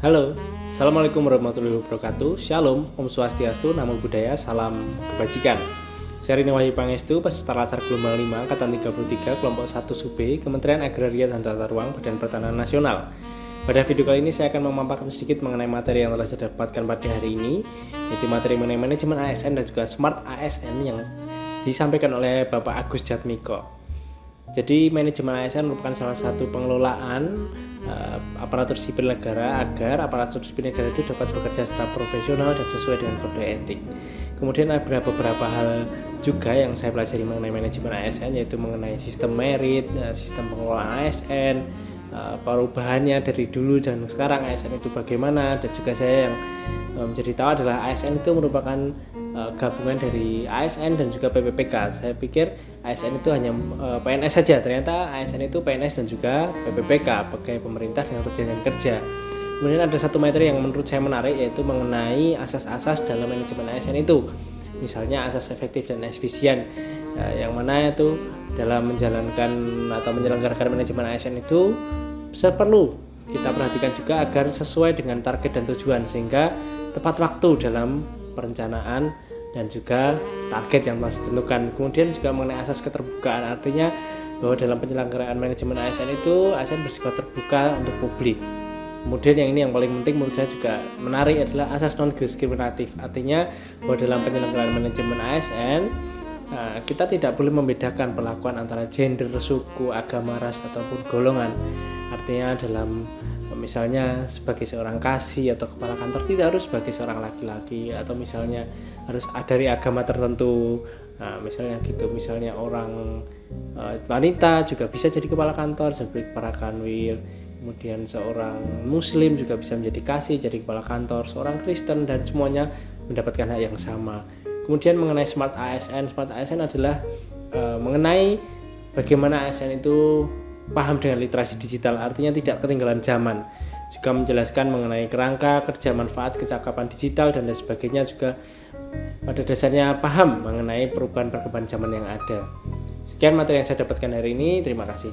Halo, Assalamualaikum warahmatullahi wabarakatuh. Shalom, Om Swastiastu, Namo Buddhaya, Salam Kebajikan. Saya Rini Wahyu Pangestu, peserta Latsar Gelombang 5, Angkatan 33, Kelompok 1 Sube, Kementerian Agraria dan Tata Ruang, Badan Pertanahan Nasional. Pada video kali ini saya akan memaparkan sedikit mengenai materi yang telah saya dapatkan pada hari ini, yaitu materi mengenai manajemen ASN dan juga Smart ASN yang disampaikan oleh Bapak Agus Jatmiko. Jadi manajemen ASN merupakan salah satu pengelolaan aparatur sipil negara agar aparatur sipil negara itu dapat bekerja secara profesional dan sesuai dengan kode etik. Kemudian ada beberapa hal juga yang saya pelajari mengenai manajemen ASN, yaitu mengenai sistem merit, sistem pengelolaan ASN, perubahannya dari dulu dan sekarang ASN itu bagaimana, dan juga saya yang menjadi tahu adalah ASN itu merupakan gabungan dari ASN dan juga PPPK. Saya pikir ASN itu hanya PNS saja, ternyata ASN itu PNS dan juga PPPK, pegawai pemerintah dengan perjanjian kerja. Kemudian ada satu materi yang menurut saya menarik, yaitu mengenai asas-asas dalam manajemen ASN itu. Misalnya asas efektif dan efisien, yang mana itu dalam menjalankan atau menyelenggarakan manajemen ASN itu perlu kita perhatikan juga agar sesuai dengan target dan tujuan, sehingga tepat waktu dalam perencanaan dan juga target yang telah ditentukan. Kemudian juga mengenai asas keterbukaan, artinya bahwa dalam penyelenggaraan manajemen ASN itu ASN bersifat terbuka untuk publik. Kemudian yang paling penting menurut saya juga menarik adalah asas non-diskriminatif, artinya bahwa dalam penyelenggaraan manajemen ASN kita tidak boleh membedakan perlakuan antara gender, suku, agama, ras ataupun golongan. Artinya dalam misalnya sebagai seorang kasih atau kepala kantor tidak harus sebagai seorang laki-laki, atau misalnya harus dari agama tertentu. Misalnya gitu, misalnya orang wanita juga bisa jadi kepala kantor sebagai kepala kanwil. Kemudian seorang muslim juga bisa menjadi kasih, jadi kepala kantor, seorang Kristen, dan semuanya mendapatkan hak yang sama. Kemudian mengenai Smart ASN adalah mengenai bagaimana ASN itu paham dengan literasi digital, artinya tidak ketinggalan zaman. Juga menjelaskan mengenai kerangka, kerja, manfaat, kecakapan digital, dan lain sebagainya, juga pada dasarnya paham mengenai perubahan perkembangan zaman yang ada. Sekian materi yang saya dapatkan hari ini, terima kasih.